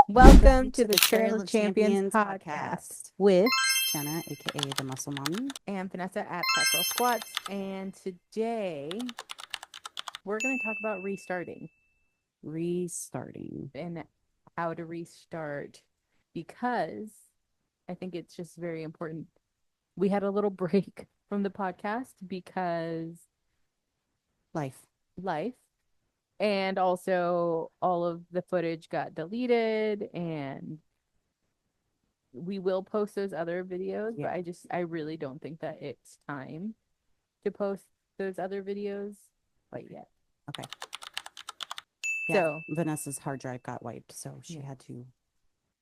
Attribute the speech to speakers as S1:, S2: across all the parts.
S1: Welcome to the Trail of Champions podcast with
S2: Jenna, aka the Muscle Mommy,
S1: and Vannesa at Fat Girl Squats. And today we're going to talk about restarting and how to restart because I think it's just very important. We had a little break from the podcast because life, and also all of the footage got deleted, and we will post those other videos,
S2: Yeah.
S1: but I really don't think that it's time to post those other videos quite yet.
S2: Okay.
S1: Yeah. So
S2: Vanessa's hard drive got wiped, so she
S1: Yeah.
S2: had to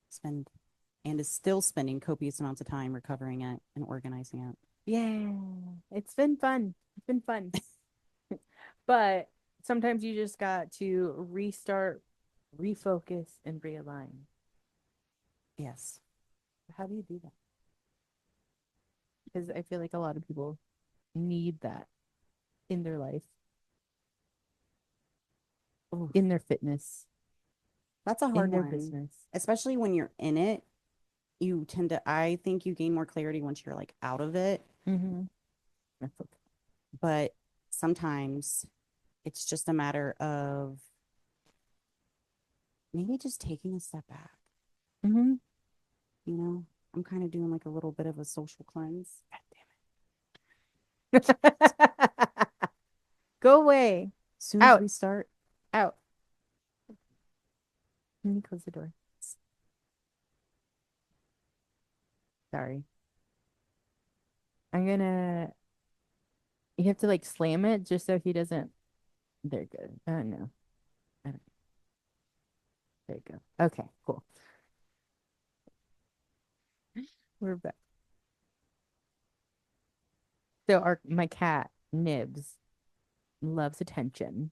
S2: spend and is still spending copious amounts of time recovering it and organizing it.
S1: yeah, it's been fun. It's been fun. But sometimes you just got to restart, refocus, and realign.
S2: Yes.
S1: How do you do that? Because I feel like a lot of people need that in their life,
S2: Ooh,
S1: in their fitness,
S2: that's a
S1: in
S2: hard
S1: their
S2: one,
S1: business.
S2: especially when you're in it. You tend to, I think you gain more clarity once you're like out of it,
S1: Mm-hmm. That's okay.
S2: but sometimes it's just a matter of maybe just taking a step back.
S1: Mm-hmm.
S2: You know, I'm kind of doing like a little bit of a social cleanse.
S1: Go away.
S2: As soon as
S1: Out.
S2: we start,
S1: Out. Let me close the door. Sorry. I'm gonna. You have to like slam it just so he doesn't. They're good. Oh no. I don't. There you go. Okay. Cool. We're back. So my cat Nibs loves attention.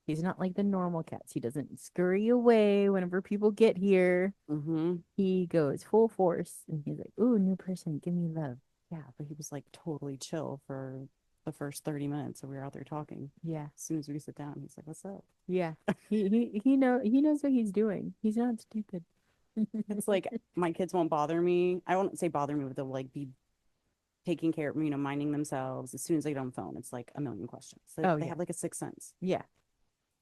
S1: He's not like the normal cats. He doesn't scurry away whenever people get here.
S2: mm-hmm.
S1: He goes full force and he's like, "Ooh, new person, give me love."
S2: Yeah, but he was like totally chill for the first 30 minutes that we were out there talking.
S1: Yeah.
S2: As soon as we sit down, he's like, "What's up?"
S1: Yeah. He knows what he's doing. He's not stupid.
S2: It's like my kids won't bother me. I won't say bother me, but they'll like be taking care of, minding themselves. As soon as they get on the phone, it's like a million questions.
S1: Oh
S2: They
S1: yeah.
S2: have like a sixth sense.
S1: Yeah.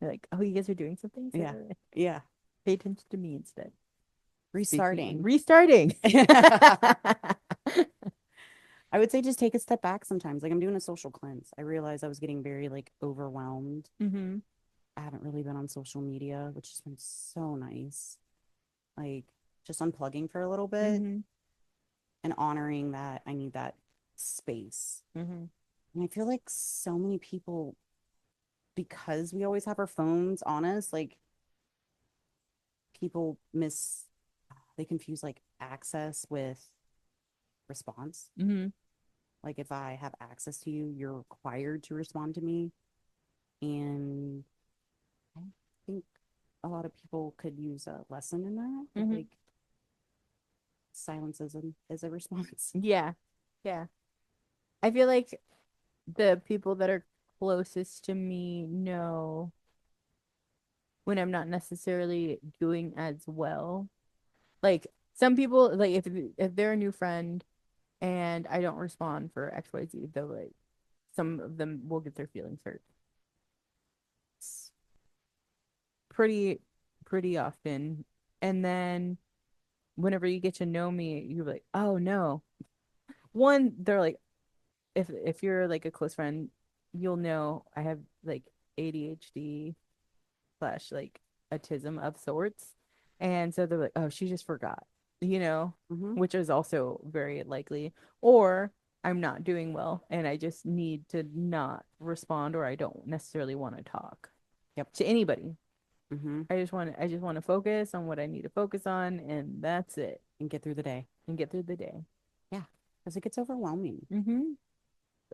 S1: They're like, "Oh, you guys are doing something? So
S2: Yeah. Yeah.
S1: pay attention to me instead."
S2: Restarting.
S1: Restarting.
S2: I would say just take a step back sometimes. Like I'm doing a social cleanse. I realized I was getting very like overwhelmed.
S1: Mm-hmm.
S2: I haven't really been on social media, which has been so nice. Like just unplugging for a little bit
S1: Mm-hmm.
S2: and honoring that I need that space.
S1: Mm-hmm.
S2: And I feel like so many people, because we always have our phones on us, like people they confuse like access with response.
S1: Mm-hmm.
S2: Like if I have access to you, you're required to respond to me. And I think a lot of people could use a lesson in that.
S1: Mm-hmm.
S2: Like silence is a response.
S1: Yeah. Yeah. I feel like the people that are closest to me know when I'm not necessarily doing as well. Like some people, like if they're a new friend and I don't respond for XYZ, they'll like some of them will get their feelings hurt. It's pretty often. And then whenever you get to know me, you're like, oh no. One, they're like, if you're like a close friend, you'll know I have like ADHD slash like autism of sorts. And so they're like, oh, she just forgot,
S2: Mm-hmm.
S1: which is also very likely. Or I'm not doing well and I just need to not respond, or I don't necessarily want to talk
S2: Yep.
S1: to anybody.
S2: Mm-hmm.
S1: I just want to focus on what I need to focus on, and that's it.
S2: And get through the day.
S1: And get through the day.
S2: Yeah. Because it gets overwhelming.
S1: Mm-hmm.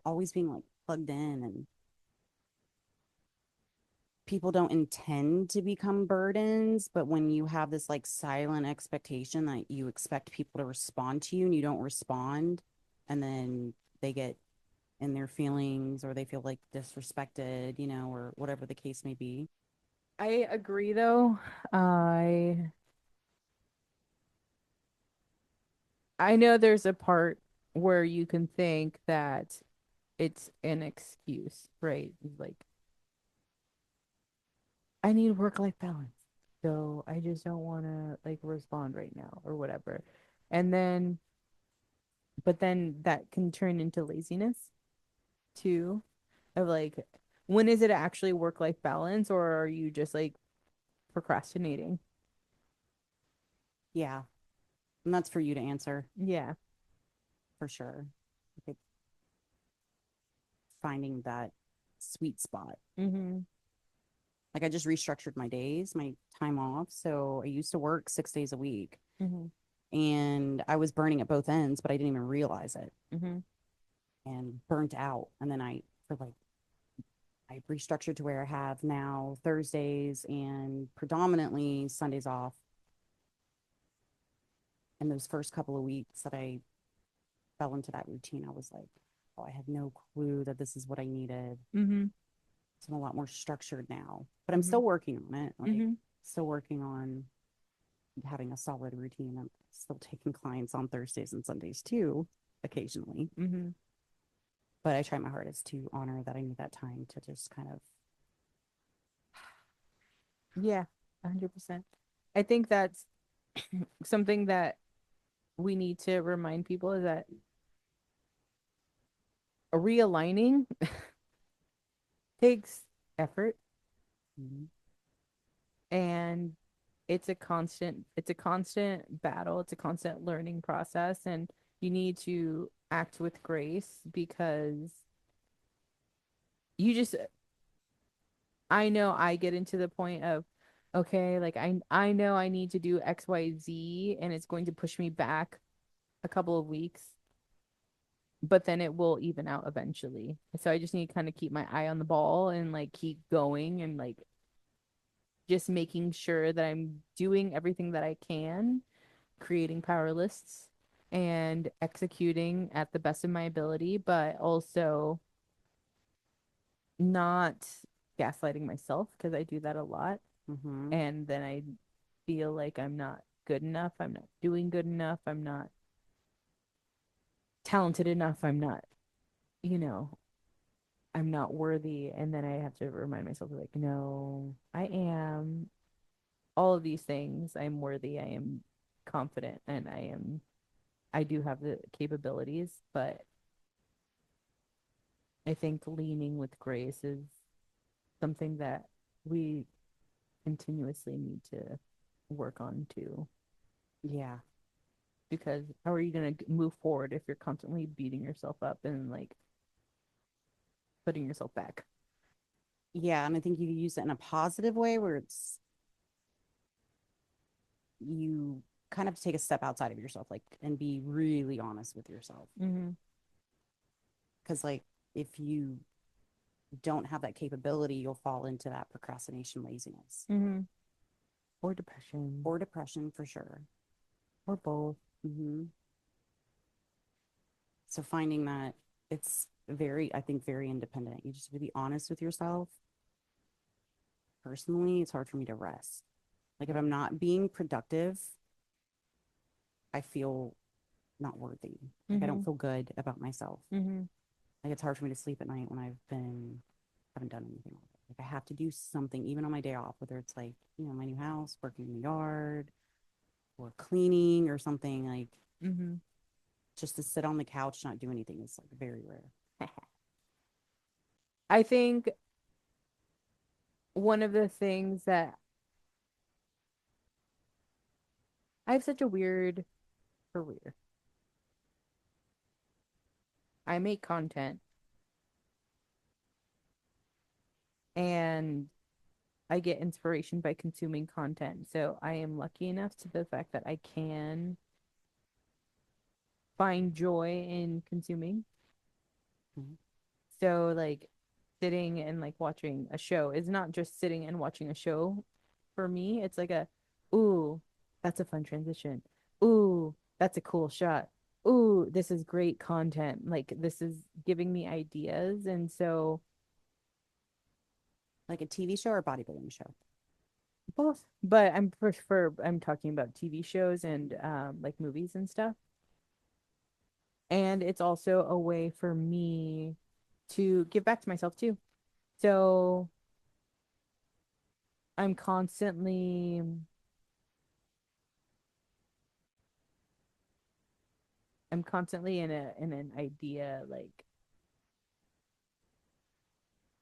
S2: Always being like plugged in, and people don't intend to become burdens, but when you have this like silent expectation that you expect people to respond to you and you don't respond, and then they get in their feelings or they feel like disrespected, or whatever the case may be.
S1: I agree though. I I know there's a part where you can think that it's an excuse, right? Like, I need work-life balance. So I just don't want to like respond right now or whatever. And then, but then that can turn into laziness too, of like, when is it actually work-life balance or are you just like procrastinating?
S2: Yeah. And that's for you to answer
S1: Yeah.
S2: for sure. Like finding that sweet spot.
S1: Mm-hmm.
S2: Like I just restructured my days, my time off. So I used to work 6 days a week
S1: Mm-hmm.
S2: and I was burning at both ends, but I didn't even realize it
S1: Mm-hmm.
S2: and burnt out. And then for like, I restructured to where I have now Thursdays and predominantly Sundays off. And those first couple of weeks that I fell into that routine, I was like, oh, I had no clue that this is what I needed.
S1: Mm-hmm.
S2: So I'm a lot more structured now, but I'm
S1: Mm-hmm.
S2: still working on it. Like,
S1: Mm-hmm.
S2: still working on having a solid routine. I'm still taking clients on Thursdays and Sundays too, occasionally.
S1: Mm-hmm.
S2: But I try my hardest to honor that I need that time to just kind of,
S1: Yeah, 100%. I think that's something that we need to remind people is that realigning takes effort
S2: mm,
S1: and it's a constant battle, it's a constant learning process and you need to act with grace because you just I know I get into the point of okay, like I know I need to do XYZ and it's going to push me back a couple of weeks, but then it will even out eventually. So I just need to kind of keep my eye on the ball and like keep going and like just making sure that I'm doing everything that I can, creating power lists and executing at the best of my ability, but also not gaslighting myself because I do that a lot.
S2: mm-hmm,
S1: And then I feel like I'm not good enough, I'm not doing good enough, I'm not talented enough, I'm not, you know, I'm not worthy. And then I have to remind myself, like, no, I am all of these things. I'm worthy. I am confident and I do have the capabilities. But I think leaning with grace is something that we continuously need to work on too.
S2: yeah,
S1: Because how are you going to move forward if you're constantly beating yourself up and like putting yourself back?
S2: yeah. And I think you use it in a positive way where you kind of take a step outside of yourself, like, and be really honest with yourself.
S1: Mm-hmm.
S2: Because, like, if you don't have that capability, you'll fall into that procrastination, laziness,
S1: Mm-hmm. Or depression,
S2: or depression for sure.
S1: or both.
S2: Hmm. So finding that it's very, I think, very independent. You just have to be honest with yourself. Personally, it's hard for me to rest. Like if I'm not being productive, I feel not worthy. Like I
S1: Mm-hmm.
S2: don't feel good about myself.
S1: Mm-hmm.
S2: Like it's hard for me to sleep at night when haven't done anything with it. Like I have to do something, even on my day off, whether it's like, my new house, working in the yard, or cleaning or something, like
S1: Mm-hmm.
S2: just to sit on the couch, not do anything is like very rare.
S1: I think one of the things that I have such a weird career. I make content and I get inspiration by consuming content. So I am lucky enough to the fact that I can find joy in consuming.
S2: Mhm.
S1: So like sitting and like watching a show is not just sitting and watching a show for me. It's like a, ooh, that's a fun transition. Ooh, that's a cool shot. Ooh, this is great content. Like this is giving me ideas. And so
S2: Like a TV show or a bodybuilding show.
S1: both, but I'm talking about TV shows and like movies and stuff. And it's also a way for me to give back to myself too. So I'm constantly I'm constantly in an idea like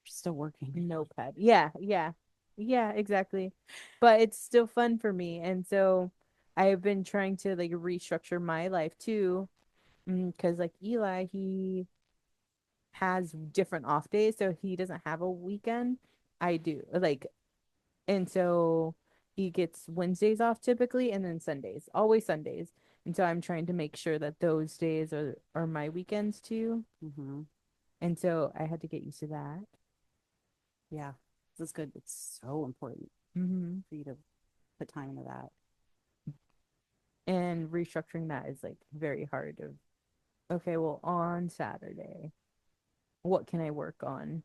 S2: Still working.
S1: notepad. Yeah, yeah. Yeah, exactly. But it's still fun for me. And so I've been trying to like restructure my life too. Because like Eli, he has different off days, so he doesn't have a weekend. I do. Like, and so he gets Wednesdays off typically and then Sundays, always Sundays. And so I'm trying to make sure that those days are my weekends too.
S2: Mm-hmm.
S1: And so I had to get used to that.
S2: Yeah, that's good. It's so important
S1: hmm
S2: for you to put time into that.
S1: And restructuring that is like very hard of okay, well on Saturday, what can I work on?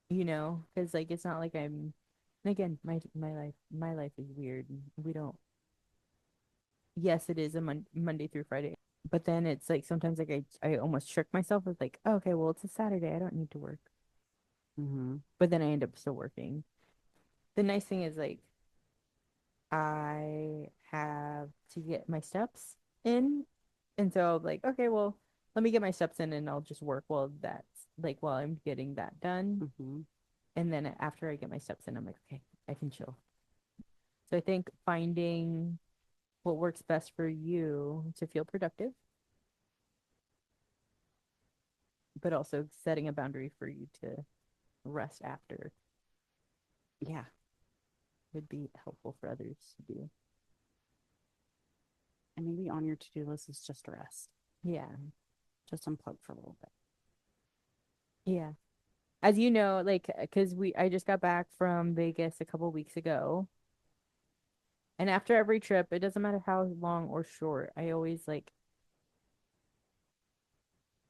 S1: Because like it's not like and again, my life is weird. We don't yes, it is a Monday through Friday. But then it's like sometimes like I almost trick myself with like, oh, okay, well it's a Saturday. I don't need to work.
S2: Mm-hmm.
S1: But then I end up still working. The nice thing is like I have to get my steps in. And so like, okay, well, let me get my steps in and I'll just work while I'm getting that done.
S2: Mm-hmm.
S1: And then after I get my steps in, I'm like, okay, I can chill. So I think finding what works best for you to feel productive, but also setting a boundary for you to rest after
S2: Yeah.
S1: would be helpful for others to do.
S2: And maybe on your to-do list is just rest.
S1: Yeah.
S2: Just unplug for a little bit.
S1: Yeah. As you know, like, because I just got back from Vegas a couple weeks ago. And after every trip, it doesn't matter how long or short, I always like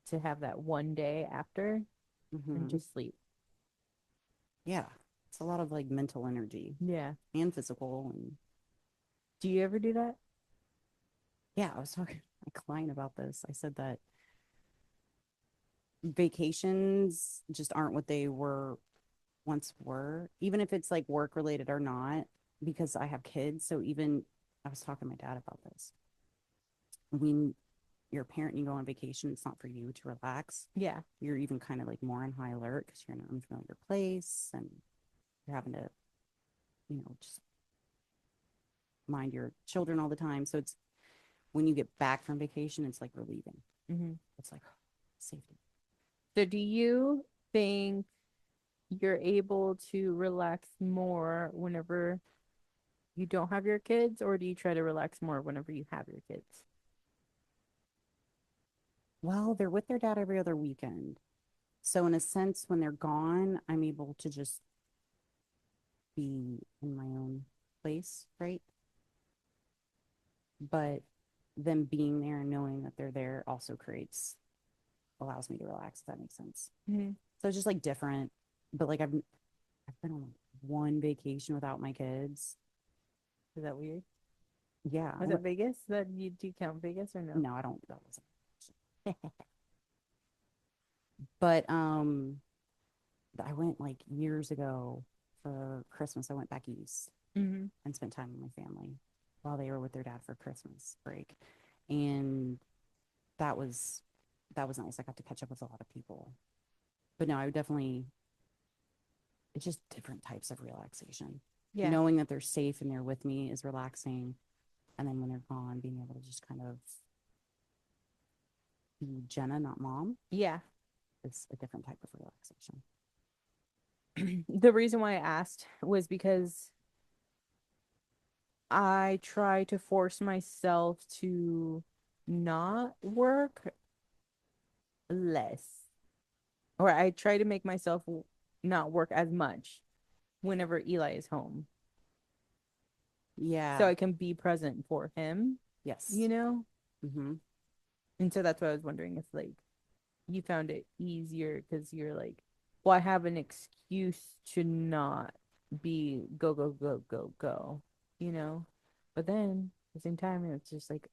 S1: to have that one day after and
S2: Mm-hmm.
S1: just sleep.
S2: Yeah. It's a lot of like mental energy
S1: Yeah.
S2: and physical. And
S1: Do you ever do that?
S2: yeah, I was talking to my client about this. I said that vacations just aren't what they once were, even if it's like work related or not, because I have kids. So even I was talking to my dad about this. When you're a parent and you go on vacation, it's not for you to relax.
S1: Yeah.
S2: You're even kind of like more on high alert because you're in an unfamiliar place and you're having to, just mind your children all the time. So it's when you get back from vacation, it's like relieving.
S1: hmm
S2: It's like safety.
S1: So do you think you're able to relax more whenever you don't have your kids, or do you try to relax more whenever you have your kids?
S2: Well, they're with their dad every other weekend. So in a sense, when they're gone, I'm able to just be in my own place, right? But them being there and knowing that they're there also allows me to relax, if that makes sense.
S1: hmm
S2: So it's just like different. But like I've been on one vacation without my kids.
S1: Is that weird?
S2: Yeah, I
S1: Was it
S2: went.
S1: Vegas? That you do you count Vegas or no?
S2: No, I don't. That wasn't. But I went like years ago for Christmas. I went back east
S1: hmm
S2: and spent time with my family while they were with their dad for Christmas break, and that was that was nice. I got to catch up with a lot of people. But no, I would definitely. It's just different types of relaxation.
S1: Yeah.
S2: Knowing that they're safe and they're with me is relaxing, and then when they're gone, being able to just kind of be Jenna, not mom,
S1: Yeah.
S2: is a different type of relaxation.
S1: The reason why I asked was because I try to force myself to not work less, or I try to make myself not work as much whenever Eli is home, so
S2: Yeah.
S1: I can be present for him,
S2: Yes.
S1: you know?
S2: Mm-hmm.
S1: And so that's why I was wondering if like you found it easier because you're like, well, I have an excuse to not be go, go, go, go, go, you know? But then at the same time, it's just like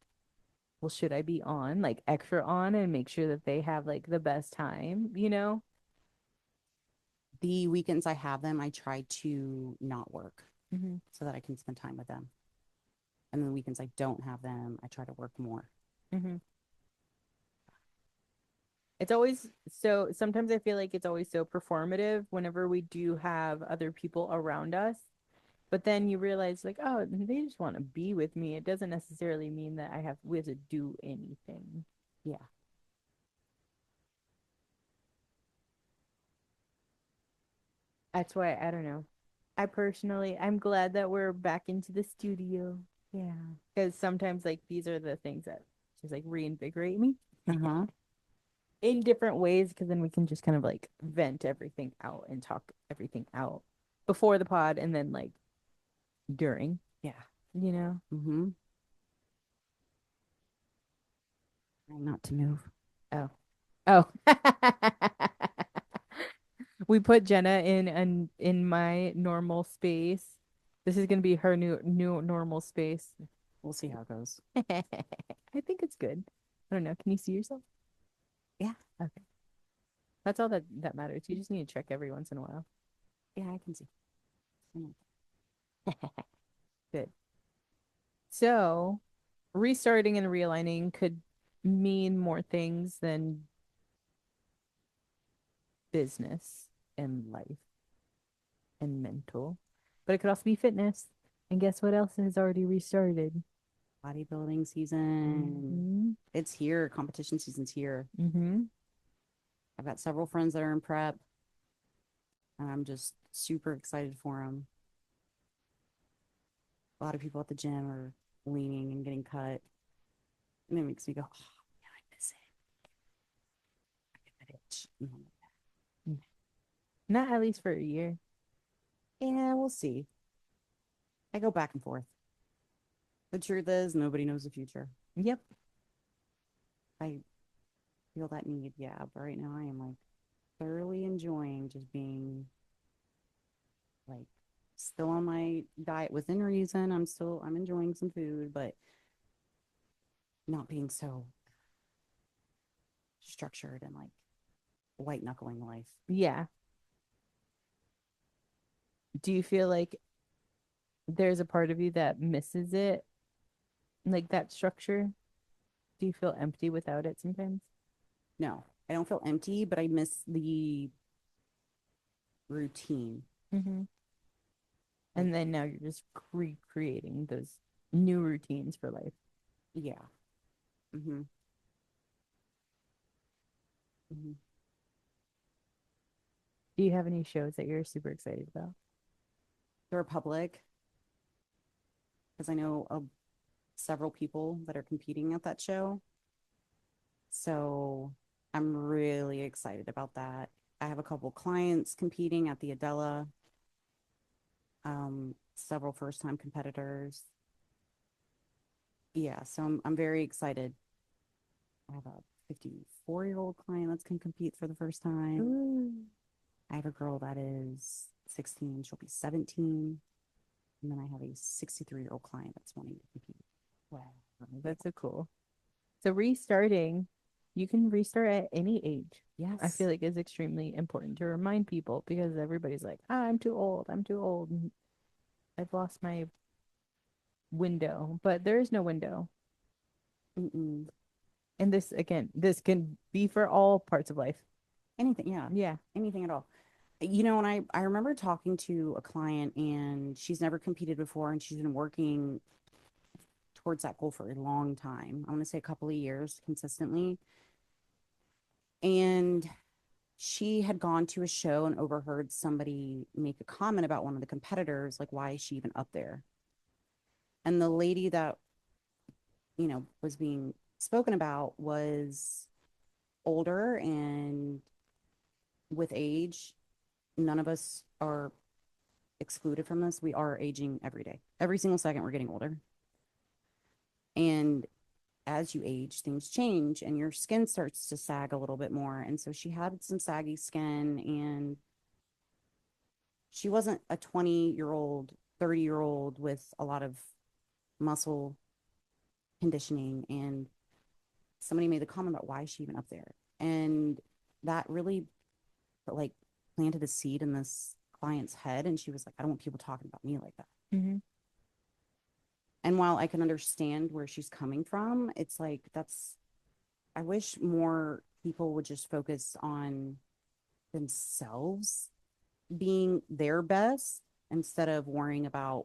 S1: well, should I be on, like extra on and make sure that they have like the best time, you know?
S2: The weekends I have them, I try to not work
S1: Hmm.
S2: so that I can spend time with them. And the weekends I don't have them, I try to work more.
S1: Hmm. It's always so, sometimes I feel like it's always so performative whenever we do have other people around us. But then you realize, like, oh, they just want to be with me. It doesn't necessarily mean that we have to do anything.
S2: Yeah.
S1: That's why I don't know. I'm glad that we're back into the studio. Yeah. Because sometimes, like, these are the things that just like reinvigorate me
S2: Uh-huh.
S1: in different ways. Because then we can just kind of like vent everything out and talk everything out before the pod and then like during,
S2: Yeah.
S1: you know?
S2: Mm-hmm. Trying not to move.
S1: Oh. Oh. We put Jenna in my normal space. This is gonna be her new normal space.
S2: We'll see how it goes.
S1: I think it's good. I don't know. Can you see yourself?
S2: Yeah.
S1: Okay. That's all that matters. You just need to check every once in a while.
S2: Yeah, I can see. Mm.
S1: Good. So, restarting and realigning could mean more things than business and life and mental, but it could also be fitness. And guess what else has already restarted?
S2: Bodybuilding season.
S1: Mm-hmm.
S2: It's here. Competition season's here.
S1: Mm-hmm.
S2: I've got several friends that are in prep, and I'm just super excited for them. A lot of people at the gym are leaning and getting cut, and it makes me go, "Oh, man, I miss it. I get that itch."
S1: Not at least for a year.
S2: Yeah, we'll see. I go back and forth. The truth is, nobody knows the future.
S1: Yep.
S2: I feel that need, yeah, but right now I am like thoroughly enjoying just being like still on my diet within reason. I'm enjoying some food, but not being so structured and like white knuckling life.
S1: Yeah. Do you feel like there's a part of you that misses it, like that structure? Do you feel empty without it sometimes?
S2: No, I don't feel empty, but I miss the routine.
S1: Mm-hmm.
S2: Like,
S1: And then now you're just recreating those new routines for life.
S2: yeah. Mm-hmm. Mm-hmm.
S1: Do you have any shows that you're super excited about?
S2: The Republic, because I know of several people that are competing at that show. So I'm really excited about that. I have a couple clients competing at the Adela, several first time competitors. Yeah, so I'm very excited. I have a 54-year-old client that's can compete for the first time.
S1: Ooh.
S2: I have a girl that is 16, she'll be 17. And then I have a 63-year-old client that's wanting to compete.
S1: Wow,
S2: Yeah.
S1: that's so cool. So restarting, you can restart at any age. I
S2: Yes.
S1: feel like it's extremely important to remind people because everybody's like, ah, I'm too old. I'm too old. And I've lost my window, but there is no window.
S2: Mm-mm.
S1: And this, again, this can be for all parts of life.
S2: Anything, yeah.
S1: Yeah.
S2: Anything at all. And I remember talking to a client and she's never competed before and she's been working towards that goal for a long time. I want to say a couple of years consistently. And she had gone to a show and overheard somebody make a comment about one of the competitors, like, why is she even up there? And the lady that, was being spoken about was older and with age. None of us are excluded from this. We are aging every day. Every single second, we're getting older. And as you age, things change and your skin starts to sag a little bit more. And so she had some saggy skin and she wasn't a 20-year-old, 30-year-old with a lot of muscle conditioning. And somebody made the comment about why is she even up there, and that really like planted a seed in this client's head, and she was like, I don't want people talking about me like that.
S1: Mm-hmm.
S2: And while I can understand where she's coming from, it's like that's I wish more people would just focus on themselves being their best instead of worrying about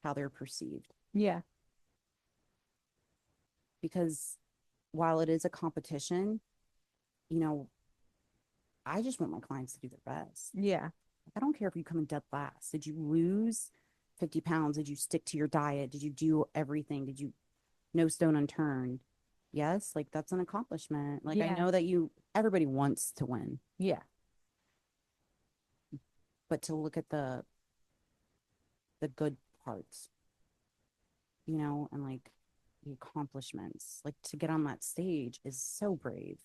S2: how they're perceived.
S1: Yeah.
S2: Because while it is a competition, you know, I just want my clients to do their best.
S1: Yeah.
S2: I don't care if you come in dead last. Did you lose 50 pounds? Did you stick to your diet? Did you do everything? Did you no stone unturned? Yes, like that's an accomplishment. Like I
S1: Yeah.
S2: know that everybody wants to win,
S1: Yeah.
S2: but to look at the good parts, and like the accomplishments, like to get on that stage is so brave.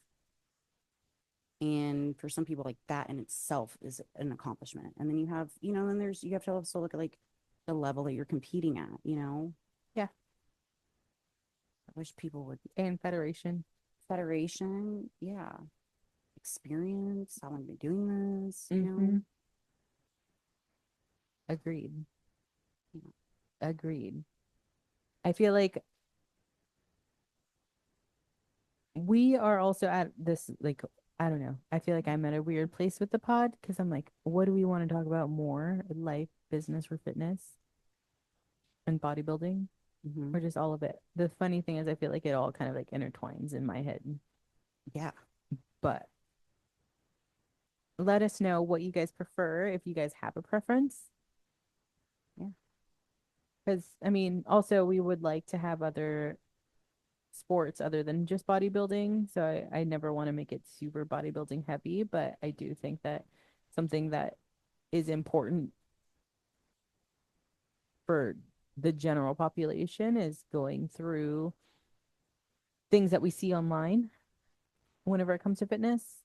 S2: And for some people, like that in itself is an accomplishment. And then then you have to also look at like the level that you're competing at.
S1: Yeah.
S2: I wish people would
S1: And federation.
S2: federation, yeah, experience. I want to be doing this.
S1: Mm-hmm. Agreed.
S2: You know.
S1: Agreed. I feel like we are also at this, like, I don't know. I feel like I'm at a weird place with the pod because I'm like, what do we want to talk about more? Life, business, or fitness and bodybuilding,
S2: Mhm.
S1: or just all of it? The funny thing is, I feel like it all kind of like intertwines in my head.
S2: Yeah,
S1: But let us know what you guys prefer if you guys have a preference.
S2: yeah.
S1: Because, I mean, also, we would like to have other sports other than just bodybuilding. So I never want to make it super bodybuilding heavy, but I do think that something that is important for the general population is going through things that we see online whenever it comes to fitness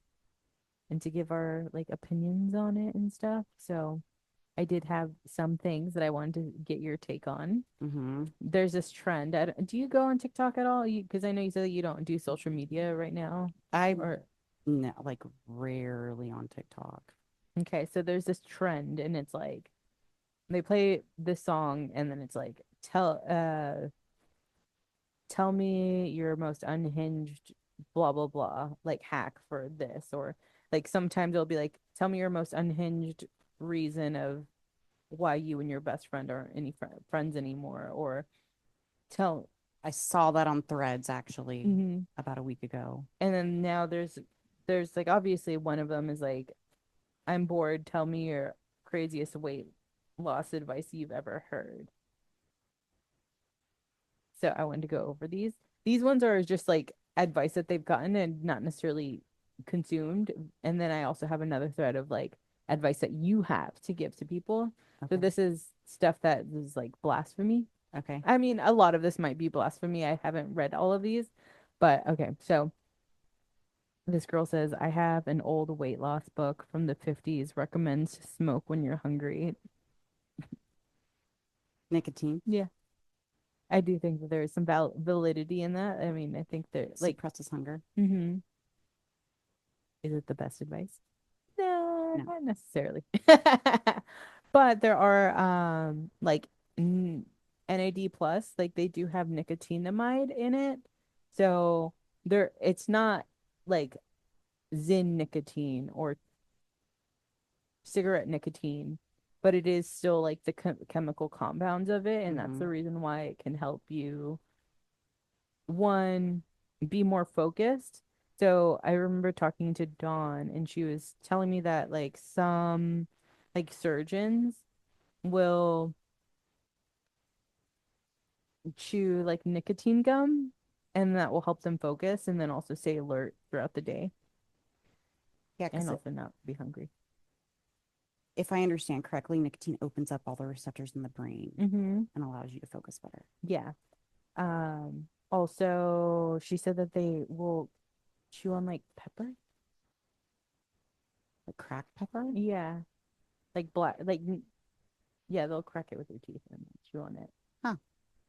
S1: and to give our like opinions on it and stuff. So I did have some things that I wanted to get your take on.
S2: Mhm.
S1: There's this trend. Do you go on TikTok at all? Because I know you said that you don't do social media right now.
S2: I
S1: Or
S2: no, like rarely on TikTok.
S1: okay, so there's this trend, and it's like they play this song, and then it's like tell me your most unhinged blah blah blah like hack for this, or like sometimes it'll be like tell me your most unhinged reason of why you and your best friend aren't any friends anymore, or tell.
S2: I saw that on Threads actually
S1: Mhm.
S2: about a week ago.
S1: And then now there's like obviously one of them is like I'm bored, tell me your craziest weight loss advice you've ever heard. So I wanted to go over these. These ones are just like advice that they've gotten and not necessarily consumed. And then I also have another thread of like advice that you have to give to people. So
S2: Okay.
S1: this is stuff that is like blasphemy.
S2: Okay.
S1: I mean, a lot of this might be blasphemy. I haven't read all of these, but okay. So this girl says, I have an old weight loss book from the 50s, recommends to smoke when you're hungry.
S2: Nicotine
S1: Yeah, I do think that there is some validity in that. I mean, I think they're like,
S2: suppresses hunger.
S1: mm-hmm. Is it the best advice? No,
S2: No.
S1: not necessarily. But there are like NAD plus, like they do have nicotinamide in it. So there it's not like Zyn nicotine or cigarette nicotine, but it is still like the chemical compounds of it, and that's
S2: Mhm.
S1: the reason why it can help you one be more focused. So I remember talking to Dawn and she was telling me that like some like surgeons will chew like nicotine gum and that will help them focus and then also stay alert throughout the day
S2: Yeah,
S1: and
S2: because
S1: also not be hungry.
S2: if I understand correctly, nicotine opens up all the receptors in the brain
S1: Mm-hmm.
S2: and allows you to focus better.
S1: Yeah. Also she said that they will chew on like pepper.
S2: Like cracked pepper?
S1: Yeah. Like black like yeah, they'll crack it with their teeth and chew on it.
S2: Huh.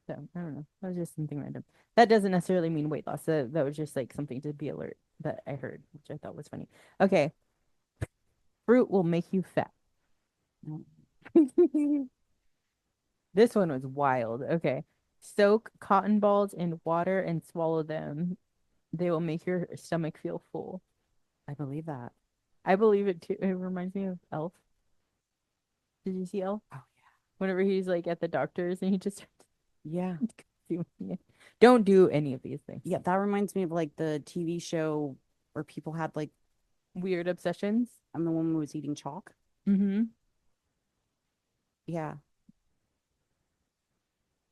S1: So I don't know. That was just something random. That doesn't necessarily mean weight loss. That was just like something to be alert that I heard, which I thought was funny. Okay, fruit will make you fat.
S2: No.
S1: This one was wild. Okay. Soak cotton balls in water and swallow them. They will make your stomach feel full.
S2: I believe that.
S1: I believe it too. It reminds me of Elf. Did you see Elf?
S2: Oh
S1: Whenever he's like at the doctor's and he just
S2: yeah.
S1: doing it. Don't do any of these things.
S2: Yeah, that reminds me of like the TV show where people had like
S1: Weird obsessions.
S2: I'm the one who was eating chalk.
S1: Mm-hmm.
S2: Yeah.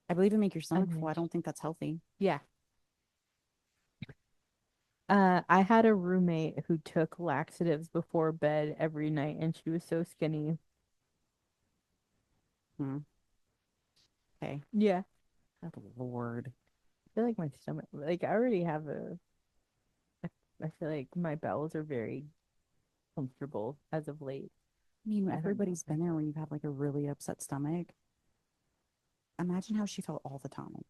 S2: I believe it make your stomach full. I
S1: Unhinged.
S2: don't think that's healthy.
S1: Yeah. I had a roommate who took laxatives before bed every night and she was so skinny.
S2: Hmm. Okay.
S1: Yeah.
S2: Good Lord.
S1: I feel like my stomach, like I already have I, I feel like my bowels are very comfortable as of late.
S2: I mean,
S1: I don't know.
S2: everybody's been there when you've had like a really upset stomach. Imagine how she felt all the time.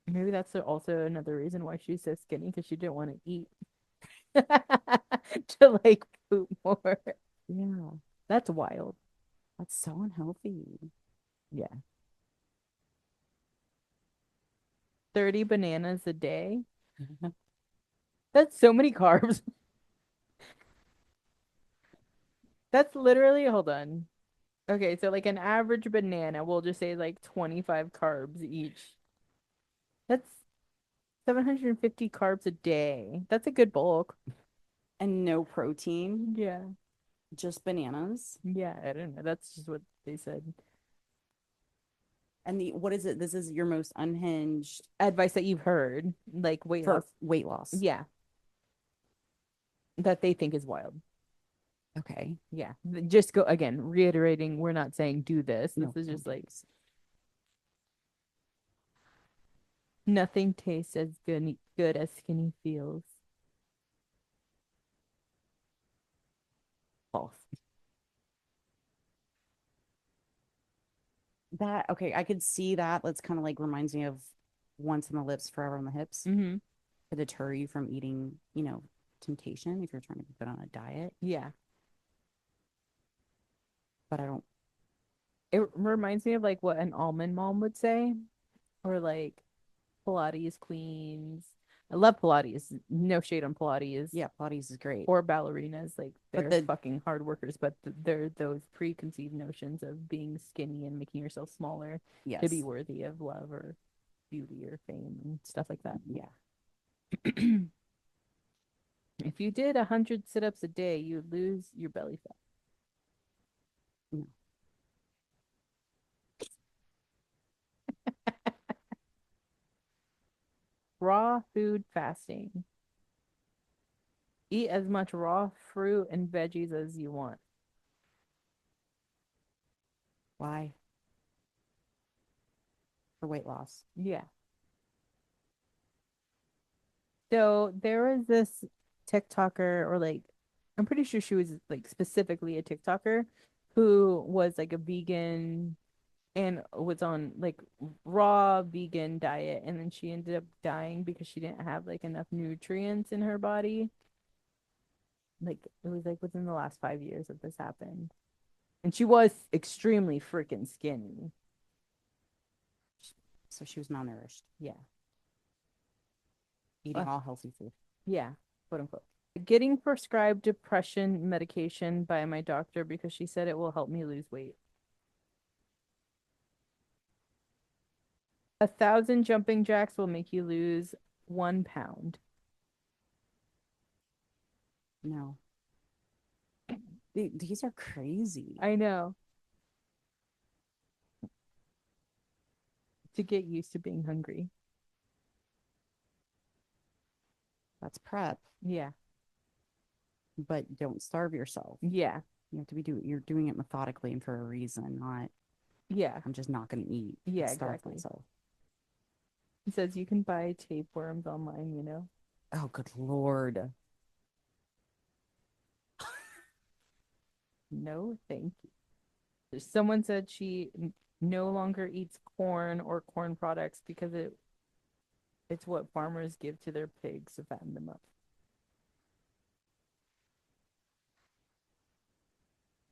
S1: Maybe that's also another reason why she's so skinny because she didn't want to eat to like poop more.
S2: Yeah,
S1: That's wild.
S2: that's so unhealthy.
S1: Yeah. 30 bananas a day. That's so many carbs. That's literally, hold on. Okay, so like an average banana, we'll just say like 25 carbs each. That's 750 carbs a day. That's a good bulk.
S2: And no protein,
S1: Yeah.
S2: just bananas.
S1: Yeah, I don't know. That's just what they said.
S2: And the what is it? This is your most unhinged
S1: Advice that you've heard, like weight
S2: for
S1: loss.
S2: weight loss.
S1: Yeah, that they think is wild.
S2: Okay.
S1: Yeah. Just go again, reiterating, we're not saying do this. This
S2: No,
S1: is
S2: don't
S1: just
S2: do
S1: like
S2: this.
S1: nothing tastes as good as skinny feels. False.
S2: That okay, I could see that. That's kind of like reminds me of once on the lips, forever on the hips
S1: Mm-hmm.
S2: to deter you from eating, temptation if you're trying to be good on a diet.
S1: Yeah.
S2: But I don't,
S1: It reminds me of like what an almond mom would say, or like Pilates queens. I love Pilates. No shade on Pilates
S2: yeah, Pilates is great.
S1: or ballerinas. Like
S2: But
S1: they're
S2: the,
S1: fucking hard workers, but they're those preconceived notions of being skinny and making yourself smaller to be
S2: yes,
S1: worthy of love or beauty or fame and stuff like that.
S2: yeah,
S1: If you did 100 sit-ups a day, you would lose your belly fat.
S2: no.
S1: Raw food fasting. Eat as much raw fruit and veggies as you want.
S2: Why? For weight loss.
S1: Yeah. So there was this TikToker, or like, I'm pretty sure she was like specifically a TikToker who was like a vegan and was on like raw vegan diet. And then she ended up dying because she didn't have like enough nutrients in her body. Like it was like within the last 5 years that this happened. And she was extremely freaking skinny.
S2: So she was malnourished,
S1: Yeah.
S2: eating
S1: Uh,
S2: all healthy food.
S1: yeah, quote unquote. Getting prescribed depression medication by my doctor because she said it will help me lose weight. 1,000 jumping jacks will make you lose 1 pound.
S2: No, these are crazy.
S1: I know. To get used to being hungry.
S2: That's prep,
S1: Yeah.
S2: but don't starve yourself.
S1: Yeah.
S2: You have to you're doing it methodically and for a reason, not
S1: Yeah.
S2: I'm just not going to eat and
S1: Yeah,
S2: starve
S1: exactly.
S2: myself.
S1: He says you can buy tapeworms online.
S2: Oh, good Lord.
S1: No, thank you. Someone said no longer eats corn or corn products because it's what farmers give to their pigs to fatten them up.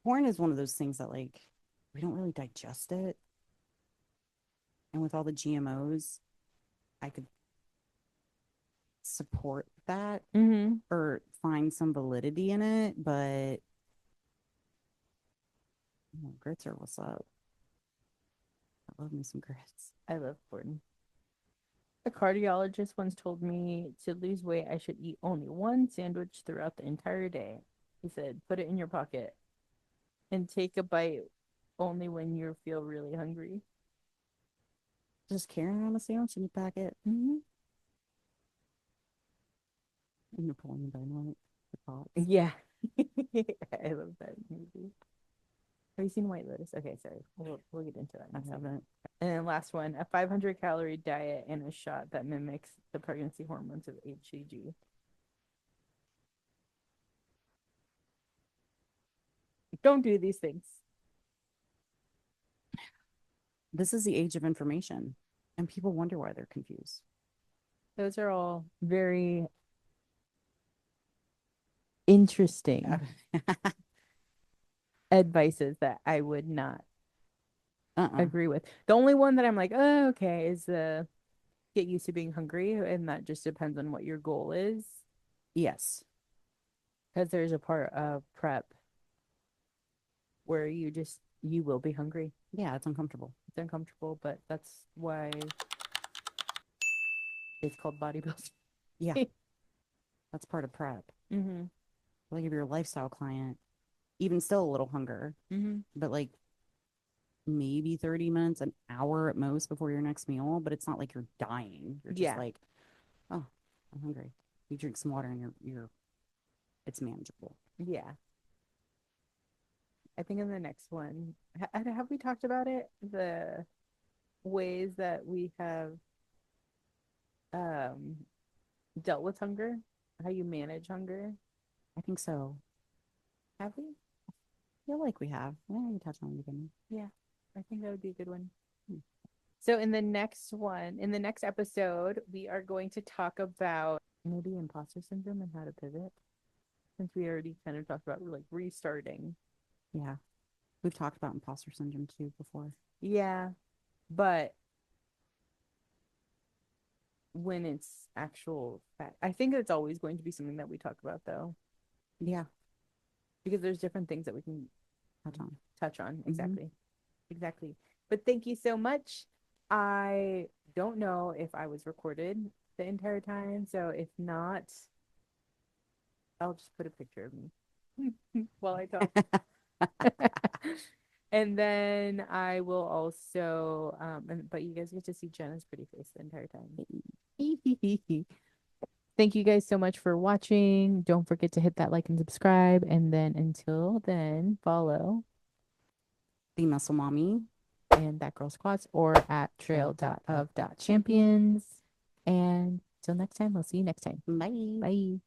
S2: Corn is one of those things that like we don't really digest it. And with all the GMOs, I could support that
S1: Mm-hmm.
S2: or find some validity in it, but grits are what's up. I love me some grits.
S1: I love corn. A cardiologist once told me to lose weight, I should eat only one sandwich throughout the entire day. He said, put it in your pocket and take a bite only when you feel really hungry.
S2: Just carrying around a sandwich in your pocket.
S1: Mm-hmm.
S2: And Napoleon Dynamite. The pot.
S1: Yeah. I love that movie. Have you seen White Lotus? Okay, sorry. We'll get into that.
S2: I haven't.
S1: And then last one, a 500 calorie diet and a shot that mimics the pregnancy hormones of HCG. Don't do these things.
S2: This is the age of information, and people wonder why they're confused.
S1: Those are all very interesting advices that I would not agree with. The only one that I'm like, oh, okay, is the get used to being hungry, and that just depends on what your goal is.
S2: Yes.
S1: Because there's a part of prep where you will be hungry.
S2: Yeah, it's uncomfortable.
S1: It's uncomfortable, but that's why it's called bodybuilding.
S2: Yeah. That's part of prep.
S1: Mm-hmm.
S2: Like if you're a lifestyle client, even still a little hunger,
S1: Mm-hmm.
S2: but like maybe 30 minutes, an hour at most before your next meal, but it's not like you're dying. You're just
S1: Yeah.
S2: like, oh, I'm hungry. You drink some water and you're it's manageable.
S1: Yeah. I think in the next one, have we talked about it? The ways that we have um dealt with hunger, how you manage hunger.
S2: I think so.
S1: Have we?
S2: I feel like we have. Yeah, we touched on it again.
S1: Yeah, I think that would be a good one.
S2: Hmm.
S1: So in the next episode, we are going to talk about maybe imposter syndrome and how to pivot, since we already kind of talked about like restarting.
S2: Yeah. We've talked about imposter syndrome too before.
S1: Yeah, but when it's actual fact, I think it's always going to be something that we talk about though,
S2: Yeah.
S1: because there's different things that we can
S2: Touch on.
S1: touch on.
S2: Mm-hmm.
S1: Exactly. But thank you so much. I don't know if I was recorded the entire time, so if not, I'll just put a picture of me while I talk. And then I will also but you guys get to see Jenna's pretty face the entire time. Thank you guys so much for watching. Don't forget to hit that like and subscribe. And then until then, follow
S2: The Muscle Mommy.
S1: and that girl squats or at trail.of.champions. And till next time, we'll see you next time.
S2: Bye.
S1: Bye.